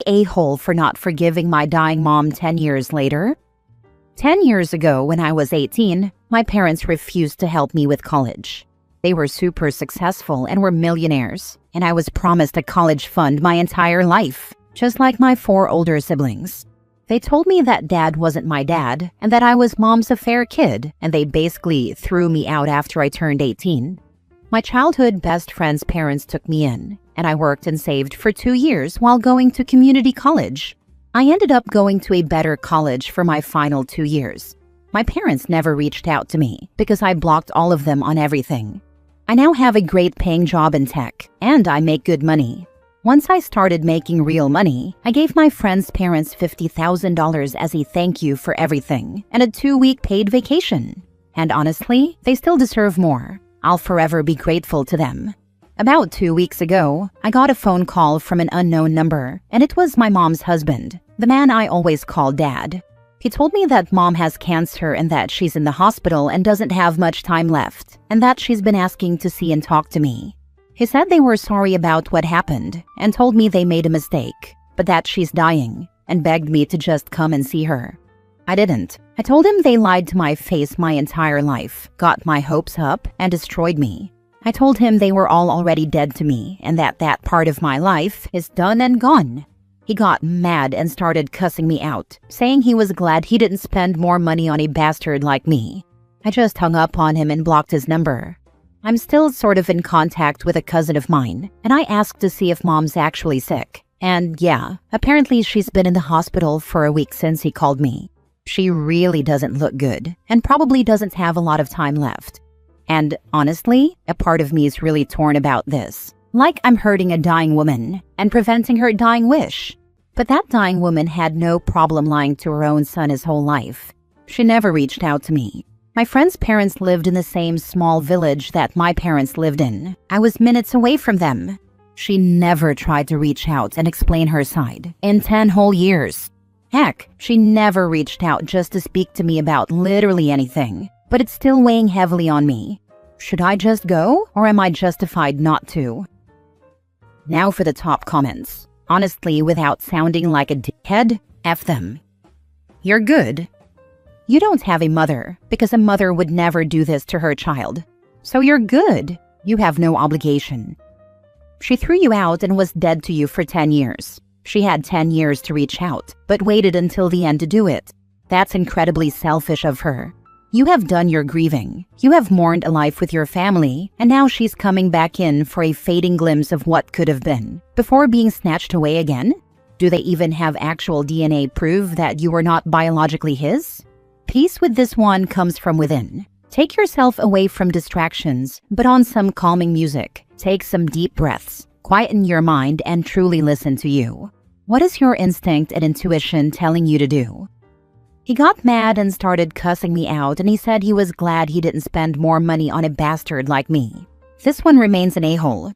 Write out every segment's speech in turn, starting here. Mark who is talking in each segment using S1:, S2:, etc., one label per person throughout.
S1: a-hole for not forgiving my dying mom 10 years later? 10 years ago, when I was 18, my parents refused to help me with college. They were super successful and were millionaires, and I was promised a college fund my entire life, just like my 4 older siblings. They told me that dad wasn't my dad and that I was mom's affair kid, and they basically threw me out after I turned 18. My childhood best friend's parents took me in, and I worked and saved for 2 years while going to community college. I ended up going to a better college for my final 2 years. My parents never reached out to me because I blocked all of them on everything. I now have a great paying job in tech, and I make good money. Once I started making real money, I gave my friend's parents $50,000 as a thank you for everything and a 2-week paid vacation. And honestly, they still deserve more. I'll forever be grateful to them. About 2 weeks ago, I got a phone call from an unknown number, and it was my mom's husband, the man I always call Dad. He told me that mom has cancer and that she's in the hospital and doesn't have much time left, and that she's been asking to see and talk to me. He said they were sorry about what happened and told me they made a mistake, but that she's dying, and begged me to just come and see her. I didn't. I told him they lied to my face my entire life, got my hopes up, and destroyed me. I told him they were all already dead to me and that that part of my life is done and gone. He got mad and started cussing me out, saying he was glad he didn't spend more money on a bastard like me. I just hung up on him and blocked his number. I'm still sort of in contact with a cousin of mine, and I asked to see if mom's actually sick. And yeah, apparently she's been in the hospital for a week since he called me. She really doesn't look good, and probably doesn't have a lot of time left. And honestly, a part of me is really torn about this. Like I'm hurting a dying woman and preventing her dying wish. But that dying woman had no problem lying to her own son his whole life. She never reached out to me. My friend's parents lived in the same small village that my parents lived in. I was minutes away from them. She never tried to reach out and explain her side in 10 whole years. Heck, she never reached out just to speak to me about literally anything. But it's still weighing heavily on me. Should I just go, or am I justified not to? Now for the top comments. Honestly, without sounding like a dickhead, F them. You're good. You don't have a mother, because a mother would never do this to her child. So you're good. You have no obligation. She threw you out and was dead to you for 10 years. She had 10 years to reach out, but waited until the end to do it. That's incredibly selfish of her. You have done your grieving. You have mourned a life with your family, and now she's coming back in for a fading glimpse of what could have been, before being snatched away again? Do they even have actual DNA proof that you were not biologically his? Peace with this one comes from within. Take yourself away from distractions, but on some calming music. Take some deep breaths, quieten your mind, and truly listen to you. What is your instinct and intuition telling you to do? He got mad and started cussing me out, and he said he was glad he didn't spend more money on a bastard like me. This one remains an a-hole,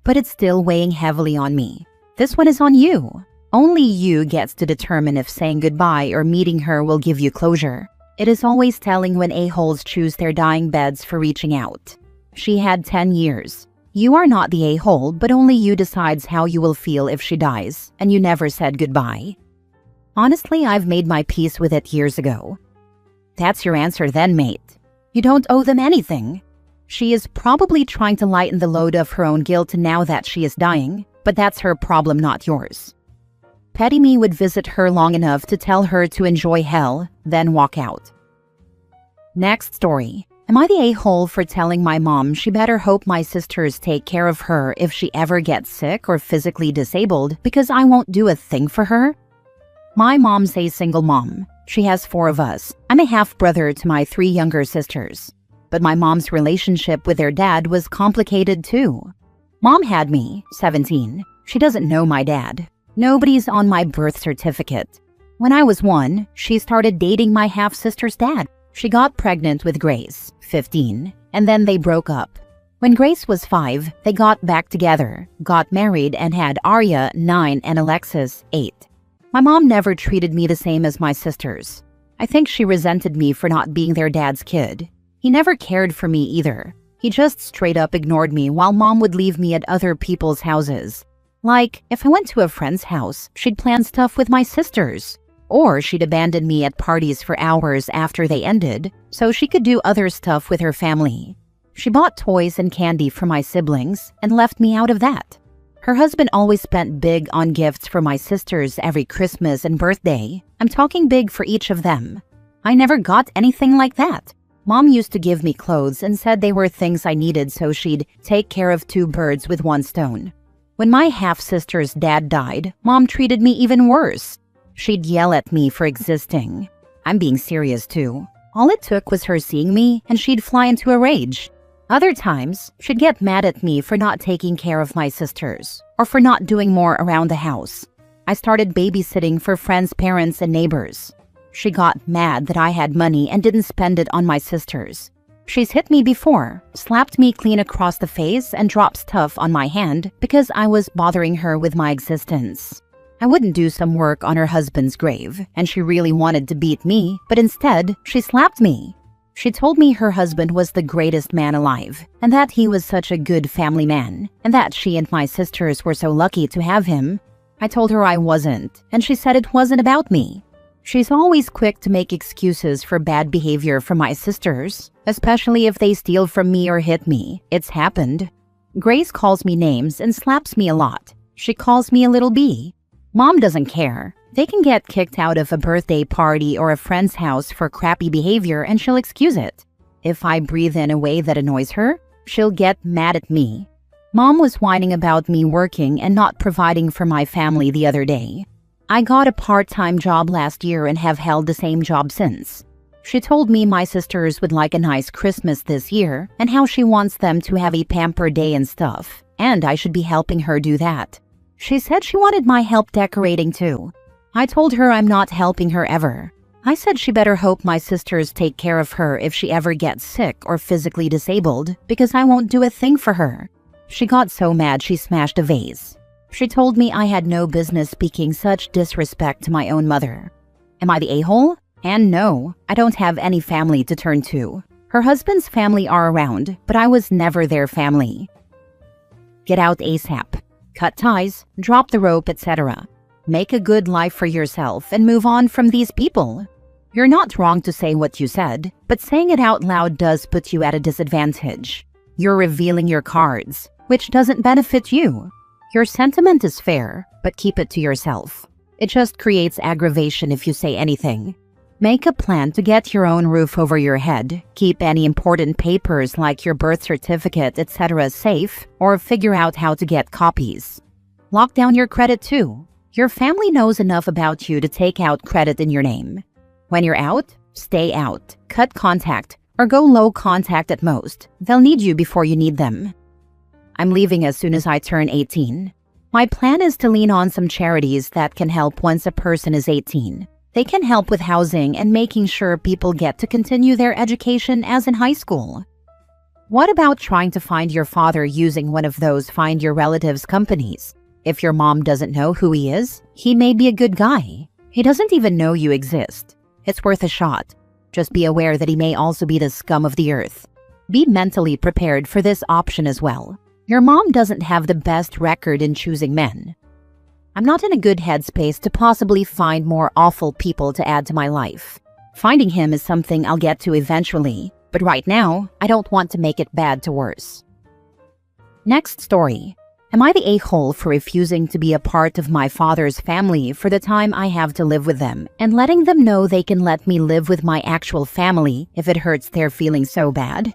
S1: but it's still weighing heavily on me. This one is on you. Only you gets to determine if saying goodbye or meeting her will give you closure. It is always telling when a-holes choose their dying beds for reaching out. She had 10 years. You are not the a-hole, but only you decides how you will feel if she dies, and you never said goodbye. Honestly, I've made my peace with it years ago. That's your answer then, mate. You don't owe them anything. She is probably trying to lighten the load of her own guilt now that she is dying, but that's her problem, not yours. Petty me would visit her long enough to tell her to enjoy hell, then walk out. Next story. Am I the a-hole for telling my mom she better hope my sisters take care of her if she ever gets sick or physically disabled because I won't do a thing for her? My mom's a single mom. She has 4 of us. I'm a half-brother to my 3 younger sisters. But my mom's relationship with their dad was complicated too. Mom had me, 17. She doesn't know my dad. Nobody's on my birth certificate. When I was 1, she started dating my half-sister's dad. She got pregnant with Grace, 15, and then they broke up. When Grace was 5, they got back together, got married, and had Arya, 9, and Alexis, 8. My mom never treated me the same as my sisters. I think she resented me for not being their dad's kid. He never cared for me either. He just straight up ignored me while mom would leave me at other people's houses. Like, if I went to a friend's house, she'd plan stuff with my sisters. Or she'd abandon me at parties for hours after they ended, so she could do other stuff with her family. She bought toys and candy for my siblings and left me out of that. Her husband always spent big on gifts for my sisters every Christmas and birthday. I'm talking big for each of them. I never got anything like that. Mom used to give me clothes and said they were things I needed, so she'd take care of two birds with one stone. When my half-sister's dad died, Mom treated me even worse. She'd yell at me for existing. I'm being serious too. All it took was her seeing me and she'd fly into a rage. Other times, she'd get mad at me for not taking care of my sisters or for not doing more around the house. I started babysitting for friends' parents and neighbors. She got mad that I had money and didn't spend it on my sisters. She's hit me before, slapped me clean across the face, and dropped stuff on my hand because I was bothering her with my existence. I wouldn't do some work on her husband's grave, and she really wanted to beat me, but instead, she slapped me. She told me her husband was the greatest man alive, and that he was such a good family man, and that she and my sisters were so lucky to have him. I told her I wasn't, and she said it wasn't about me. She's always quick to make excuses for bad behavior from my sisters, especially if they steal from me or hit me. It's happened. Grace calls me names and slaps me a lot. She calls me a little bee. Mom doesn't care. They can get kicked out of a birthday party or a friend's house for crappy behavior and she'll excuse it. If I breathe in a way that annoys her, she'll get mad at me. Mom was whining about me working and not providing for my family the other day. I got a part-time job last year and have held the same job since. She told me my sisters would like a nice Christmas this year and how she wants them to have a pamper day and stuff, and I should be helping her do that. She said she wanted my help decorating too. I told her I'm not helping her ever. I said she better hope my sisters take care of her if she ever gets sick or physically disabled, because I won't do a thing for her. She got so mad she smashed a vase. She told me I had no business speaking such disrespect to my own mother. Am I the a-hole? And no, I don't have any family to turn to. Her husband's family are around, but I was never their family. Get out ASAP. Cut ties, drop the rope, etc. Make a good life for yourself and move on from these people. You're not wrong to say what you said, but saying it out loud does put you at a disadvantage. You're revealing your cards, which doesn't benefit you. Your sentiment is fair, but keep it to yourself. It just creates aggravation if you say anything. Make a plan to get your own roof over your head, keep any important papers like your birth certificate, etc. safe, or figure out how to get copies. Lock down your credit too. Your family knows enough about you to take out credit in your name. When you're out, stay out, cut contact, or go low contact at most. They'll need you before you need them. I'm leaving as soon as I turn 18. My plan is to lean on some charities that can help once a person is 18. They can help with housing and making sure people get to continue their education as in high school. What about trying to find your father using one of those Find Your Relatives companies? If your mom doesn't know who he is, he may be a good guy. He doesn't even know you exist. It's worth a shot. Just be aware that he may also be the scum of the earth. Be mentally prepared for this option as well. Your mom doesn't have the best record in choosing men. I'm not in a good headspace to possibly find more awful people to add to my life. Finding him is something I'll get to eventually, but right now, I don't want to make it bad to worse. Next story. Am I the a-hole for refusing to be a part of my father's family for the time I have to live with them and letting them know they can let me live with my actual family if it hurts their feelings so bad?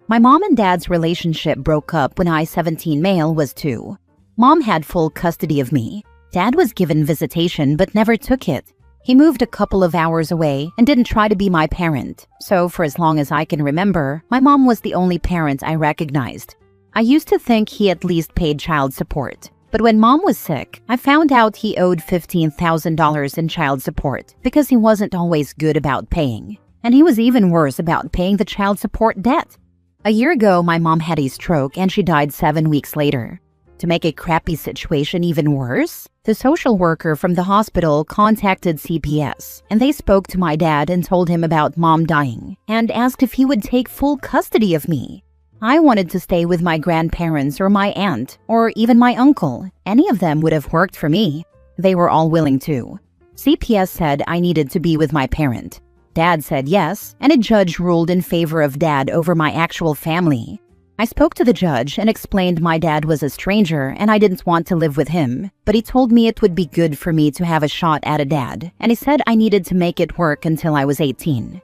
S1: My mom and dad's relationship broke up when I, 17 male, was 2. Mom had full custody of me. Dad was given visitation but never took it. He moved a couple of hours away and didn't try to be my parent. So for as long as I can remember, my mom was the only parent I recognized. I used to think he at least paid child support. But when Mom was sick, I found out he owed $15,000 in child support because he wasn't always good about paying. And he was even worse about paying the child support debt. A year ago, my mom had a stroke and she died 7 weeks later. To make a crappy situation even worse, the social worker from the hospital contacted CPS, and they spoke to my dad and told him about Mom dying, and asked if he would take full custody of me. I wanted to stay with my grandparents or my aunt or even my uncle. Any of them would have worked for me. They were all willing to. CPS said I needed to be with my parent. Dad said yes, and a judge ruled in favor of Dad over my actual family. I spoke to the judge and explained my dad was a stranger and I didn't want to live with him, but he told me it would be good for me to have a shot at a dad, and he said I needed to make it work until I was 18.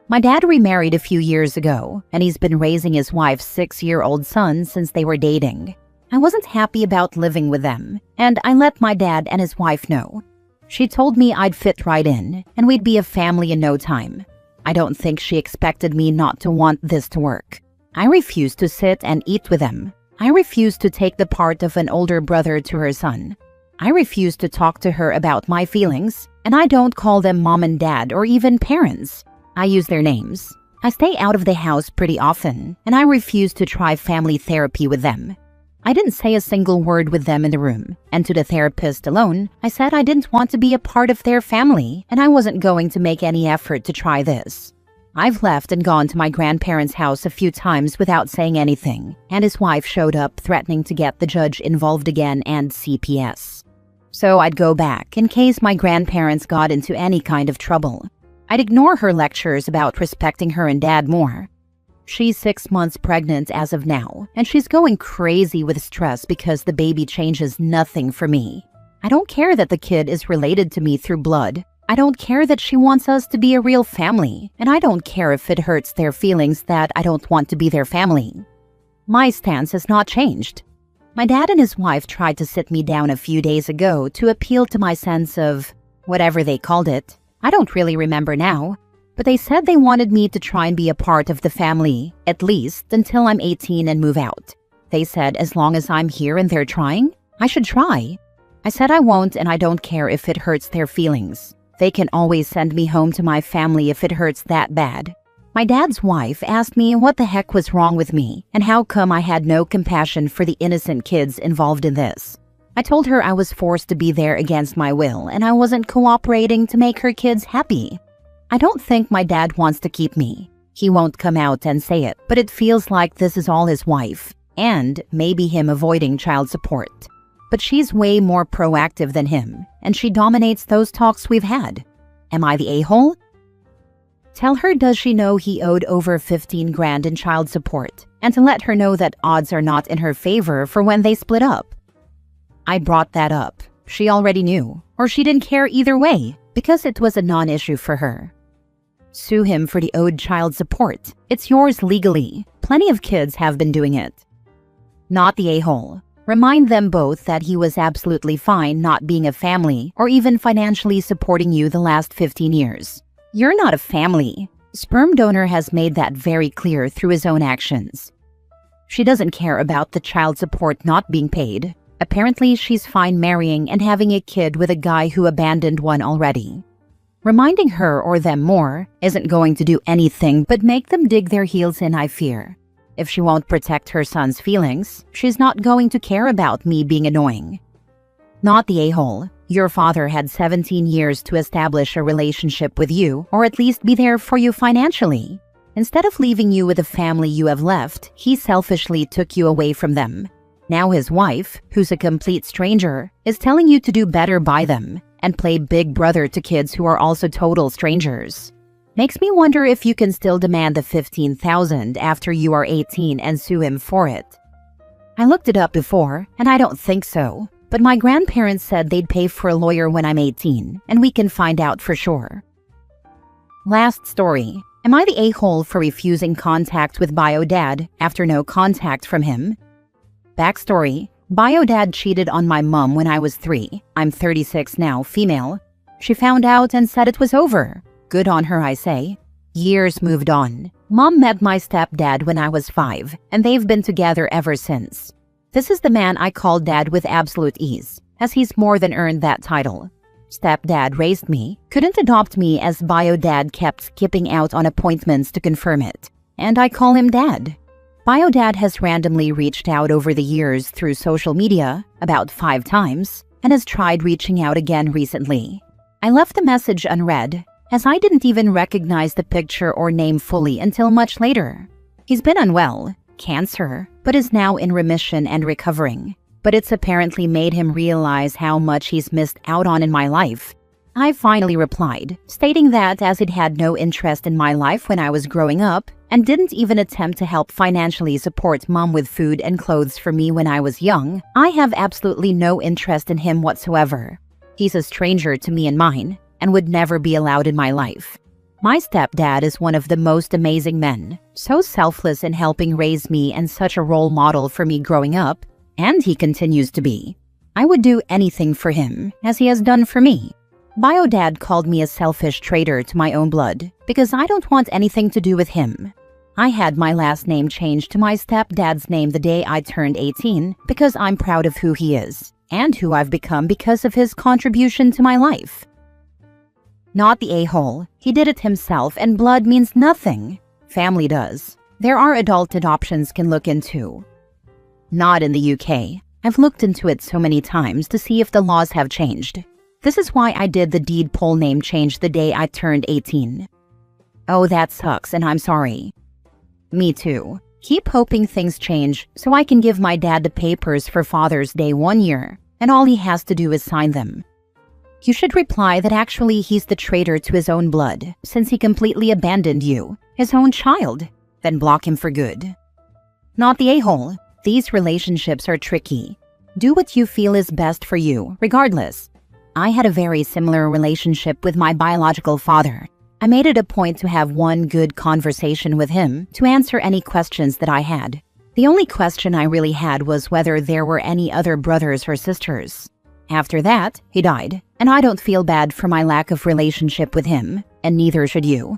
S1: My dad remarried a few years ago, and he's been raising his wife's 6-year-old son since they were dating. I wasn't happy about living with them, and I let my dad and his wife know. She told me I'd fit right in, and we'd be a family in no time. I don't think she expected me not to want this to work. I refused to sit and eat with them. I refused to take the part of an older brother to her son. I refused to talk to her about my feelings, and I don't call them mom and dad or even parents. I use their names. I stay out of the house pretty often, and I refuse to try family therapy with them. I didn't say a single word with them in the room, and to the therapist alone, I said I didn't want to be a part of their family, and I wasn't going to make any effort to try this. I've left and gone to my grandparents' house a few times without saying anything, and his wife showed up threatening to get the judge involved again and CPS. So I'd go back in case my grandparents got into any kind of trouble. I'd ignore her lectures about respecting her and Dad more. She's 6 months pregnant as of now, and she's going crazy with stress because the baby changes nothing for me. I don't care that the kid is related to me through blood. I don't care that she wants us to be a real family, and I don't care if it hurts their feelings that I don't want to be their family. My stance has not changed. My dad and his wife tried to sit me down a few days ago to appeal to my sense of whatever they called it. I don't really remember now, but they said they wanted me to try and be a part of the family, at least until I'm 18 and move out. They said as long as I'm here and they're trying, I should try. I said I won't, and I don't care if it hurts their feelings. They can always send me home to my family if it hurts that bad. My dad's wife asked me what the heck was wrong with me and how come I had no compassion for the innocent kids involved in this. I told her I was forced to be there against my will and I wasn't cooperating to make her kids happy. I don't think my dad wants to keep me. He won't come out and say it, but it feels like this is all his wife, and maybe him avoiding child support. But she's way more proactive than him, and she dominates those talks we've had. Am I the a-hole? Tell her does she know he owed over 15 grand in child support, and to let her know that odds are not in her favor for when they split up. I brought that up. She already knew, or she didn't care either way, because it was a non-issue for her. Sue him for the owed child support. It's yours legally. Plenty of kids have been doing it. Not the a-hole. Remind them both that he was absolutely fine not being a family or even financially supporting you the last 15 years. You're not a family. Sperm donor has made that very clear through his own actions. She doesn't care about the child support not being paid. Apparently, she's fine marrying and having a kid with a guy who abandoned one already. Reminding her or them more isn't going to do anything but make them dig their heels in, I fear. If she won't protect her son's feelings, she's not going to care about me being annoying. Not the a-hole. Your father had 17 years to establish a relationship with you, or at least be there for you financially. Instead of leaving you with the family you have left, he selfishly took you away from them. Now his wife, who's a complete stranger, is telling you to do better by them and play big brother to kids who are also total strangers. Makes me wonder if you can still demand the $15,000 after you are 18 and sue him for it. I looked it up before, and I don't think so. But my grandparents said they'd pay for a lawyer when I'm 18, and we can find out for sure. Last story. Am I the a-hole for refusing contact with bio dad after no contact from him? Backstory. Bio dad cheated on my mom when I was 3. I'm 36 now, female. She found out and said it was over. Good on her, I say. Years moved on. Mom met my stepdad when I was 5, and they've been together ever since. This is the man I call dad with absolute ease, as he's more than earned that title. Stepdad raised me, couldn't adopt me as bio dad kept skipping out on appointments to confirm it, and I call him dad. Bio dad has randomly reached out over the years through social media, about 5 times, and has tried reaching out again recently. I left the message unread, as I didn't even recognize the picture or name fully until much later. He's been unwell, cancer, but is now in remission and recovering. But it's apparently made him realize how much he's missed out on in my life. I finally replied, stating that as it had no interest in my life when I was growing up, and didn't even attempt to help financially support mom with food and clothes for me when I was young, I have absolutely no interest in him whatsoever. He's a stranger to me and mine, and would never be allowed in my life. My stepdad is one of the most amazing men, so selfless in helping raise me and such a role model for me growing up, and he continues to be. I would do anything for him, as he has done for me. Bio-dad called me a selfish traitor to my own blood because I don't want anything to do with him. I had my last name changed to my stepdad's name the day I turned 18 because I'm proud of who he is and who I've become because of his contribution to my life. Not the a-hole. He did it himself and blood means nothing. Family does. There are adult adoptions can look into. Not in the UK. I've looked into it so many times to see if the laws have changed. This is why I did the deed poll name change the day I turned 18. Oh, that sucks and I'm sorry. Me too. Keep hoping things change so I can give my dad the papers for Father's Day 1 year, and all he has to do is sign them. You should reply that actually he's the traitor to his own blood since he completely abandoned you, his own child, then block him for good. Not the a-hole. These relationships are tricky. Do what you feel is best for you, regardless. I had a very similar relationship with my biological father. I made it a point to have one good conversation with him to answer any questions that I had. The only question I really had was whether there were any other brothers or sisters. After that, he died, and I don't feel bad for my lack of relationship with him, and neither should you.